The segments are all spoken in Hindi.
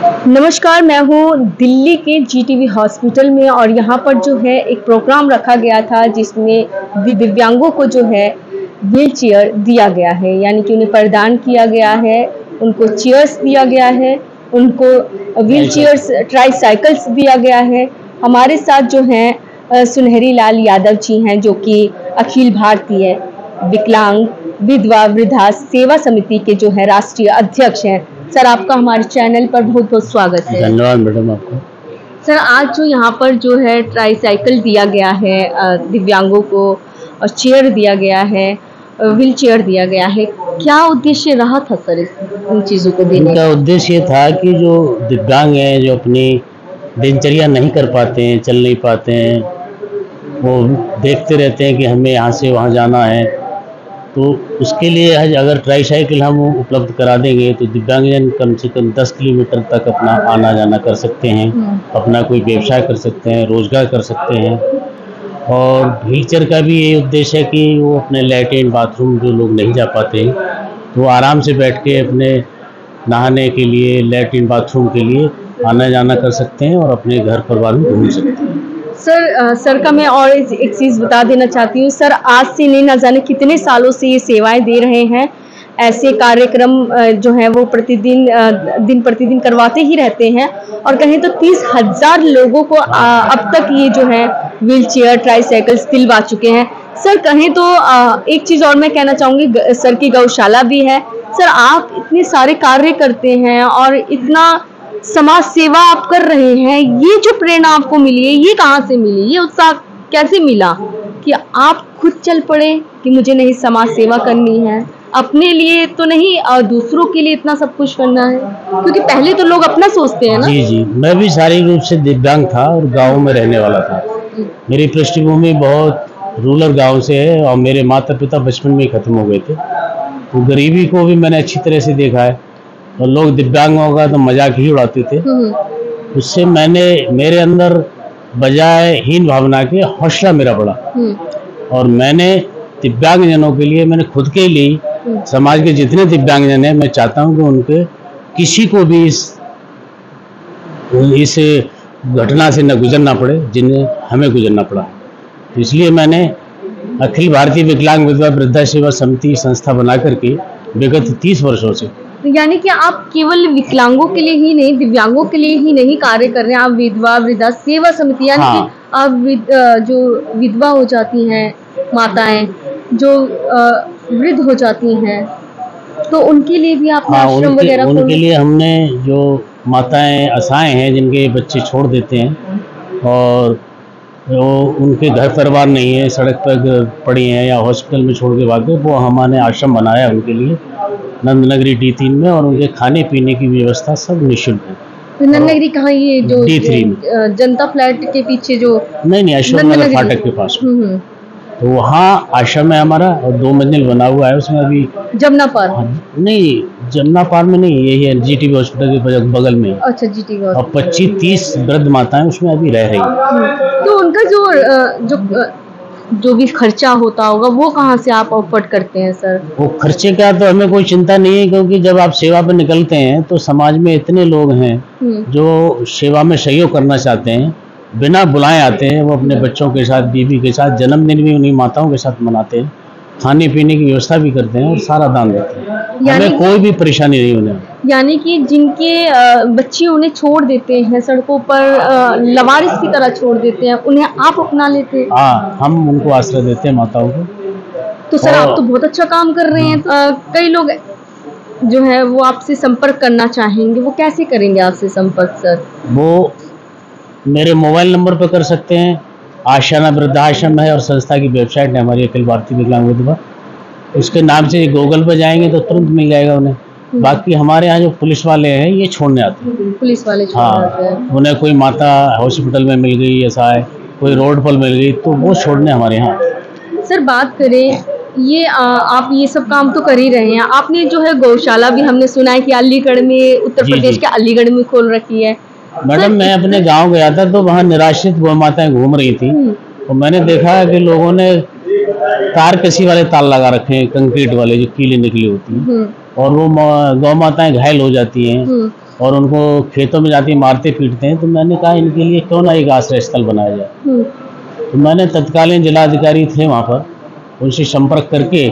नमस्कार, मैं हूँ दिल्ली के जीटीबी हॉस्पिटल में और यहाँ पर जो है एक प्रोग्राम रखा गया था जिसमें दिव्यांगों को जो है व्हील चेयर दिया गया है, यानी कि उन्हें प्रदान किया गया है, उनको चेयर्स दिया गया है, उनको व्हील चेयर्स ट्राईसाइकिल्स दिया गया है। हमारे साथ जो हैं सुनहरी लाल यादव जी हैं, जो कि अखिल भारतीय विकलांग विधवा वृद्धा सेवा समिति के जो है राष्ट्रीय अध्यक्ष हैं। सर, आपका हमारे चैनल पर बहुत बहुत स्वागत है। धन्यवाद मैडम आपको। सर, आज जो यहाँ पर जो है ट्राईसाइकिल दिया गया है दिव्यांगों को और चेयर दिया गया है, व्हील चेयर दिया गया है, क्या उद्देश्य रहा था सर इन चीज़ों को देने का? उद्देश्य ये था कि जो दिव्यांग हैं, जो अपनी दिनचर्या नहीं कर पाते हैं, चल नहीं पाते हैं, वो देखते रहते हैं कि हमें यहाँ से वहाँ जाना है, तो उसके लिए अगर ट्राईसाइकिल हम उपलब्ध करा देंगे तो दिव्यांगजन कम से कम 10 किलोमीटर तक अपना आना जाना कर सकते हैं, अपना कोई व्यवसाय कर सकते हैं, रोजगार कर सकते हैं। और व्हीलचेयर का भी ये उद्देश्य है कि वो अपने लैट्रिन बाथरूम जो लोग नहीं जा पाते तो वो आराम से बैठ के अपने नहाने के लिए, लैट्रिन बाथरूम के लिए आना जाना कर सकते हैं और अपने घर परिवार में घूम सकते हैं। सर का मैं और एक चीज़ बता देना चाहती हूँ। सर, आज से नहीं ना जाने कितने सालों से ये सेवाएं दे रहे हैं। ऐसे कार्यक्रम जो हैं वो दिन प्रतिदिन करवाते ही रहते हैं और कहें तो 30,000 लोगों को अब तक ये जो है व्हील चेयर ट्राईसाइकिल्स दिलवा चुके हैं। सर, कहें तो एक चीज़ और मैं कहना चाहूँगी, सर की गौशाला भी है। सर, आप इतने सारे कार्य करते हैं और इतना समाज सेवा आप कर रहे हैं, ये जो प्रेरणा आपको मिली है ये कहाँ से मिली? ये उत्साह कैसे मिला कि आप खुद चल पड़े कि मुझे नहीं समाज सेवा करनी है, अपने लिए तो नहीं और दूसरों के लिए इतना सब कुछ करना है? क्योंकि पहले तो लोग अपना सोचते हैं ना। जी, मैं भी शारीरिक रूप से दिव्यांग था और गाँव में रहने वाला था। मेरी पृष्ठभूमि बहुत रूरल गाँव से है और मेरे माता पिता बचपन में ही खत्म हो गए थे, तो गरीबी को भी मैंने अच्छी तरह से देखा है और लोग दिव्यांग होगा तो मजाक ही उड़ाते थे। उससे मेरे अंदर बजाय हीन भावना के हौसला मेरा बढ़ा और मैंने दिव्यांगजनों के लिए, मैंने खुद के लिए, समाज के जितने दिव्यांगजन हैं, मैं चाहता हूं कि उनके किसी को भी इस घटना से न गुजरना पड़े जिन्हें हमें गुजरना पड़ा। तो इसलिए मैंने अखिल भारतीय विकलांग विधवा वृद्धा सेवा समिति संस्था बना करके विगत 30 वर्षों से, यानी कि आप केवल विकलांगों के लिए ही नहीं, दिव्यांगों के लिए ही नहीं कार्य कर रहे हैं, आप विधवा वृद्धा सेवा समिति, यानी कि आप जो विधवा हो जाती हैं माताएं, जो वृद्ध हो जाती हैं, तो उनके लिए भी आप आश्रम वगैरह उनके लिए हमने जो माताएं असहाय हैं, जिनके बच्चे छोड़ देते हैं और वो उनके घर परिवार नहीं है, सड़क पर पड़ी हैं या हॉस्पिटल में छोड़ के भाग गए, वो हमने आश्रम बनाया उनके लिए नंदनगरी D3 में, और उनके खाने पीने की व्यवस्था सब निःशुल्क है। तो नंदनगरी कहाँ? ये जो D3 में जनता फ्लैट के पीछे जो नहीं अशोक नगर फाटक के पास में, तो वहाँ आश्रम है हमारा और 2 मंजिल बना हुआ है। उसमें अभी जमुना पार नहीं, जमुना पार में नहीं, यही है जीटीबी हॉस्पिटल के बगल में। अच्छा, जीटीबी। और 25-30 वृद्ध माताएं उसमें अभी रह रही हैं। तो उनका जो भी खर्चा होता होगा वो कहाँ से आप अफोर्ड करते हैं सर? वो खर्चे का तो हमें कोई चिंता नहीं है, क्योंकि जब आप सेवा पर निकलते हैं तो समाज में इतने लोग हैं जो सेवा में सहयोग करना चाहते हैं, बिना बुलाए आते हैं। वो अपने बच्चों के साथ, बीवी के साथ, जन्मदिन भी उन्हीं माताओं के साथ मनाते हैं, खाने पीने की व्यवस्था भी करते हैं और सारा दान देते हैं। हमें कोई भी परेशानी नहीं होने। यानी कि जिनके बच्चे उन्हें छोड़ देते हैं सड़कों पर, लवारिस की तरह छोड़ देते हैं, उन्हें आप अपना लेते हैं? हाँ, हम उनको आश्रय देते हैं माताओं को। तो सर, आप तो बहुत अच्छा काम कर रहे हैं। कई लोग जो है वो आपसे संपर्क करना चाहेंगे, वो कैसे करेंगे आपसे संपर्क सर? वो मेरे मोबाइल नंबर पर कर सकते हैं। आशाना वृद्धाश्रम है और संस्था की वेबसाइट है हमारी अखिल भारतीय विकलांग विधवा, उसके नाम से गूगल पर जाएंगे तो तुरंत मिल जाएगा उन्हें। बाकी हमारे यहाँ जो पुलिस वाले हैं ये छोड़ने आते हैं। पुलिस वाले छोड़ने आते हैं। उन्हें कोई माता हॉस्पिटल में मिल गई, ऐसा है कोई रोड पर मिल गई, तो वो छोड़ने हमारे यहाँ। सर, बात करें ये आप ये सब काम तो कर ही रहे हैं, आपने जो है गौशाला भी हमने सुना है कि अलीगढ़ में, उत्तर प्रदेश के अलीगढ़ में खोल रखी है। मैडम, मैं अपने गांव गया था तो वहाँ निराश्रित गौ माताएं घूम रही थी और मैंने देखा कि लोगों ने तार कसी वाले ताल लगा रखे हैं, कंक्रीट वाले जो कीले निकली होती हैं, और वो गौ माताएं घायल हो जाती हैं और उनको खेतों में जाके मारते पीटते हैं। तो मैंने कहा इनके लिए क्यों ना एक आश्रय स्थल बनाया जाए। तो मैंने तत्कालीन जिलाधिकारी थे वहाँ पर, उनसे संपर्क करके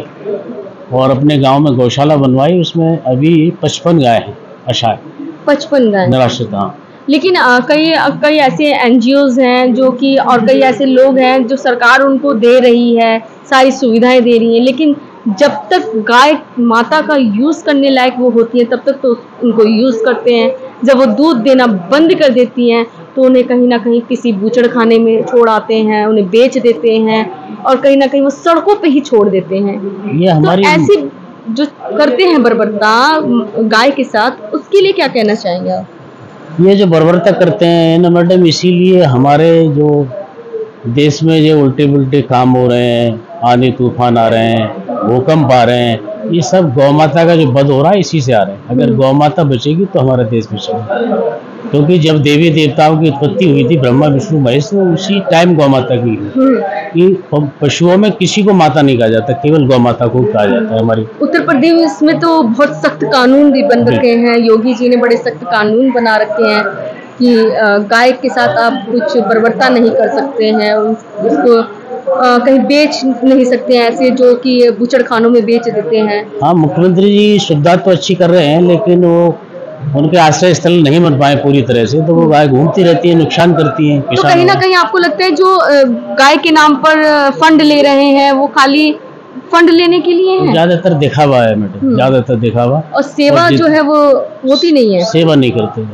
और अपने गांव में गौशाला बनवाई। उसमें अभी 55 गाय हैं अशाय, 55 गाय निराश्रित। हाँ, लेकिन कई ऐसे एनजीओज हैं जो कि, और कई ऐसे लोग हैं जो सरकार उनको दे रही है, सारी सुविधाएं दे रही है, लेकिन जब तक गाय माता का यूज़ करने लायक वो होती है तब तक तो उनको यूज़ करते हैं। जब वो दूध देना बंद कर देती हैं तो उन्हें कहीं ना कहीं किसी बूचड़ खाने में छोड़ आते हैं, उन्हें बेच देते हैं और कहीं ना कहीं वो सड़कों पे ही छोड़ देते हैं। ये हमारी तो ऐसे जो करते हैं बर्बरता गाय के साथ, उसके लिए क्या कहना चाहेंगे आप? ये जो बर्बरता करते हैं ना मैडम, इसीलिए हमारे जो देश में जो उल्टे पुल्टे काम हो रहे हैं, आंधी तूफान आ रहे हैं, भूकंप आ रहे हैं, ये सब गौ माता का जो वध हो रहा है इसी से आ रहे हैं। अगर गौ माता बचेगी तो हमारा देश बचेगा। क्योंकि जब देवी देवताओं की उत्पत्ति हुई थी, ब्रह्मा विष्णु महेश, तो उसी टाइम गौ माता की कि पशुओं में किसी को माता नहीं कहा जाता, केवल गौ माता को कहा जाता है। हमारी उत्तर प्रदेश में तो बहुत सख्त कानून भी बन रखे हैं, योगी जी ने बड़े सख्त कानून बना रखे हैं कि गाय के साथ आप कुछ बर्बरता नहीं कर सकते हैं, उसको कहीं बेच नहीं सकते हैं, ऐसे जो कि बूचड़ खानों में बेच देते हैं। हाँ, मुख्यमंत्री जी सुविधा तो अच्छी कर रहे हैं, लेकिन वो उनके आश्रय स्थल नहीं बन पाए पूरी तरह से, तो वो गाय घूमती रहती है, नुकसान करती है। तो कहीं ना कहीं आपको लगता है जो गाय के नाम पर फंड ले रहे हैं वो खाली फंड लेने के लिए है? ज्यादातर दिखावा है मैडम, ज्यादातर दिखावा, और सेवा जो है वो होती नहीं है। सेवा नहीं करते,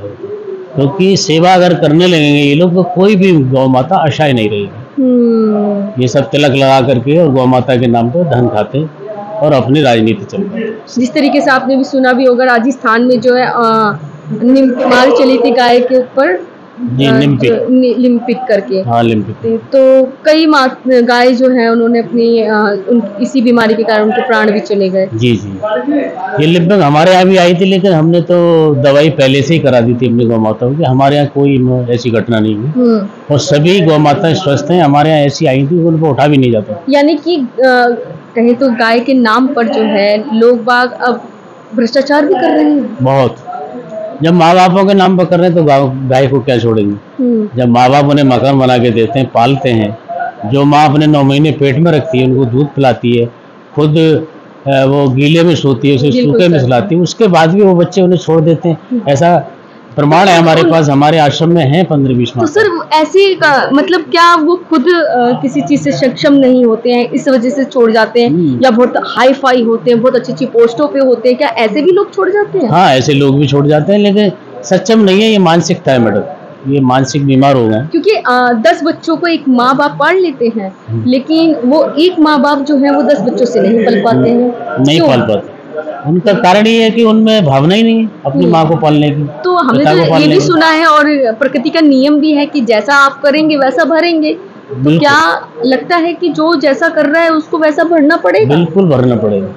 क्योंकि सेवा अगर करने लगेंगे ये लोग तो कोई भी गौ माता अशाय नहीं रहेगी। ये सब तिलक लगा करके और गौ माता के नाम पर धन खाते और अपनी राजनीति चलती है। जिस तरीके से आपने भी सुना भी होगा, राजस्थान में जो है बीमारी चली थी गाय के ऊपर, लिम्पिक करके। हाँ, लिम्पिक। तो कई गाय जो है उन्होंने अपनी इसी बीमारी के कारण उनके प्राण भी चले गए। जी जी, ये लिम्पिक हमारे यहाँ भी आई थी, लेकिन हमने तो दवाई पहले से ही करा दी थी अपनी गौ माताओं की। हमारे यहाँ कोई ऐसी घटना नहीं हुई और सभी गौ माताएं स्वस्थ हैं। हमारे यहाँ ऐसी आई थी, उनको उठा भी नहीं जाता। यानी कि कहें तो गाय के नाम पर जो है लोग बाग अब भ्रष्टाचार भी कर रहे हैं बहुत। जब माँ बापों के नाम पर कर रहे हैं तो गाय को क्या छोड़ेंगे। जब माँ बाप उन्हें मकान बना के देते हैं, पालते हैं, जो माँ अपने 9 महीने पेट में रखती है, उनको दूध पिलाती है, खुद वो गीले में सोती है, उसे सूखे में सुलाती है, उसके बाद भी वो बच्चे उन्हें छोड़ देते हैं। ऐसा प्रमाण है हमारे पास, हमारे आश्रम में है 15-20 माह। तो सर ऐसे मतलब क्या वो खुद किसी चीज से सक्षम नहीं होते हैं, इस वजह से छोड़ जाते हैं, या बहुत हाई फाई होते हैं, बहुत अच्छी पोस्टों पे होते हैं, क्या ऐसे भी लोग छोड़ जाते हैं? हाँ, ऐसे लोग भी छोड़ जाते हैं, लेकिन सक्षम नहीं है, ये मानसिकता है मैडम, ये मानसिक बीमार हो गए। क्योंकि 10 बच्चों को एक माँ बाप पाल लेते हैं, लेकिन वो एक माँ बाप जो है वो 10 बच्चों से नहीं पल पाते हैं। नहीं पाल पाते, उनका कारण ये है कि उनमें भावना ही नहीं है अपनी माँ को पालने की। तो हमने तो ये भी सुना है और प्रकृति का नियम भी है कि जैसा आप करेंगे वैसा भरेंगे। तो क्या लगता है कि जो जैसा कर रहा है उसको वैसा भरना पड़ेगा? बिल्कुल भरना पड़ेगा,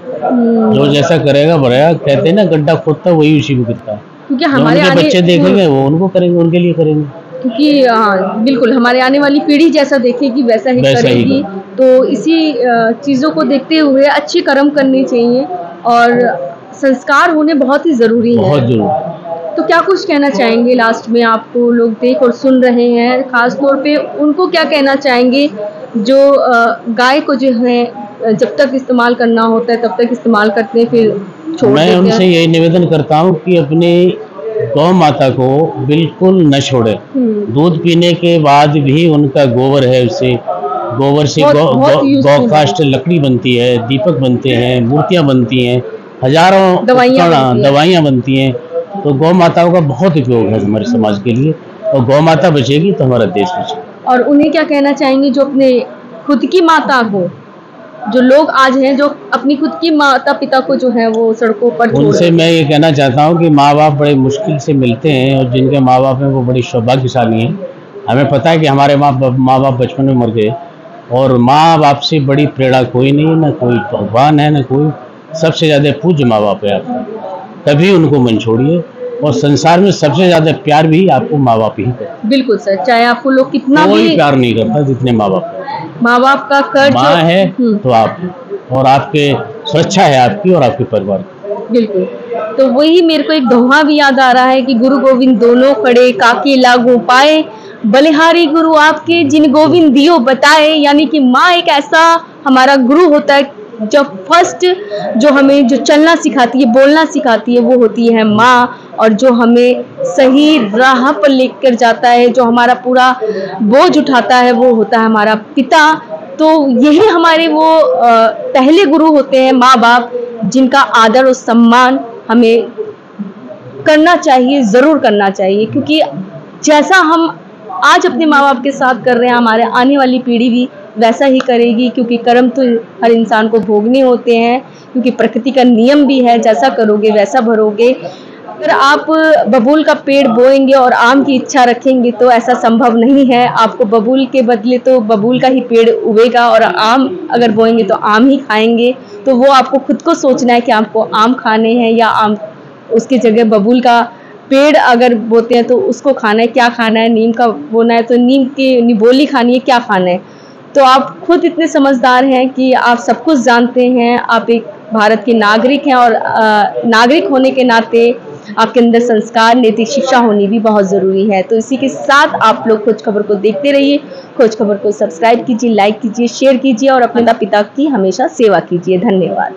जो जैसा करेगा भरेगा। कहते हैं ना, गड्ढा खोदता वही उसी में गिरता है। क्योंकि हमारे बच्चे देखेंगे वो उनको करेंगे, उनके लिए करेंगे। क्योंकि बिल्कुल हमारे आने वाली पीढ़ी जैसा देखेगी वैसा ही करेगी। तो इसी चीज़ों को देखते हुए अच्छे कर्म करने चाहिए और संस्कार होने बहुत ही ज़रूरी है। बहुत जरूरी। तो क्या कुछ कहना चाहेंगे लास्ट में? आपको लोग देख और सुन रहे हैं, खास तौर पे उनको क्या कहना चाहेंगे जो गाय को जो है जब तक इस्तेमाल करना होता है तब तक इस्तेमाल करते हैं, फिर छोड़ देते हैं? मैं उनसे यही निवेदन करता हूँ कि अपनी गौ माता को बिल्कुल न छोड़े। दूध पीने के बाद भी उनका गोबर है, उससे गोबर से गौ काष्ठ लकड़ी बनती है, दीपक बनते हैं, मूर्तियाँ बनती हैं, हजारों दवाइयाँ बनती हैं। तो गौ माताओं का बहुत उपयोग है हमारे समाज के लिए, और गौ माता बचेगी तो हमारा देश बचेगा। और उन्हें क्या कहना चाहेंगे जो अपने खुद की माता को, जो लोग आज हैं जो अपनी खुद की माता पिता को जो है वो सड़कों पर छोड़? उनसे मैं ये कहना चाहता हूँ कि माँ बाप बड़े मुश्किल से मिलते हैं, और जिनके माँ बाप हैं वो बड़ी सौभाग्यशाली हैं। हमें पता है कि हमारे माँ बाप बचपन में मर गए, और माँ बाप से बड़ी प्रेरणा कोई नहीं है, ना कोई भगवान है, ना कोई। सबसे ज़्यादा पूज्य माँ बाप है आपका, कभी उनको मन छोड़िए। और संसार में सबसे ज़्यादा प्यार भी आपको माँ बाप ही करते। बिल्कुल सर, चाहे आपको लोग कितना कोई प्यार नहीं करता जितने माँ बाप। माँ बाप का कर्ज माँ है तो आप, और आपके सुरक्षा है आपकी और आपके परिवार की। बिल्कुल। तो वही मेरे को एक दोहा भी याद आ रहा है कि गुरु गोविंद दोनों खड़े, काके लागू पाए, बलिहारी गुरु आपके जिन गोविंद दियो बताए। यानी कि माँ एक ऐसा हमारा गुरु होता है, जब फर्स्ट जो हमें जो चलना सिखाती है, बोलना सिखाती है, वो होती है माँ। और जो हमें सही राह पर लेकर जाता है, जो हमारा पूरा बोझ उठाता है, वो होता है हमारा पिता। तो यही हमारे वो पहले गुरु होते हैं, माँ बाप, जिनका आदर और सम्मान हमें करना चाहिए, ज़रूर करना चाहिए। क्योंकि जैसा हम आज अपने माँ बाप के साथ कर रहे हैं, हमारे आने वाली पीढ़ी भी वैसा ही करेगी। क्योंकि कर्म तो हर इंसान को भोगने होते हैं, क्योंकि प्रकृति का नियम भी है, जैसा करोगे वैसा भरोगे। अगर आप बबूल का पेड़ बोएंगे और आम की इच्छा रखेंगे तो ऐसा संभव नहीं है। आपको बबूल के बदले तो बबूल का ही पेड़ उगेगा, और आम अगर बोएंगे तो आम ही खाएंगे। तो वो आपको खुद को सोचना है कि आपको आम खाने हैं या आम उसकी जगह बबूल का पेड़ अगर बोते हैं तो उसको खाना है, क्या खाना है। नीम का बोना है तो नीम की निबोली खानी है, क्या खाना है। तो आप खुद इतने समझदार हैं कि आप सब कुछ जानते हैं, आप एक भारत के नागरिक हैं, और नागरिक होने के नाते आपके अंदर संस्कार, नैतिक शिक्षा होनी भी बहुत ज़रूरी है। तो इसी के साथ आप लोग खोज खबर को देखते रहिए। खोज खबर को सब्सक्राइब कीजिए, लाइक कीजिए, शेयर कीजिए और अपने पिता की हमेशा सेवा कीजिए। धन्यवाद।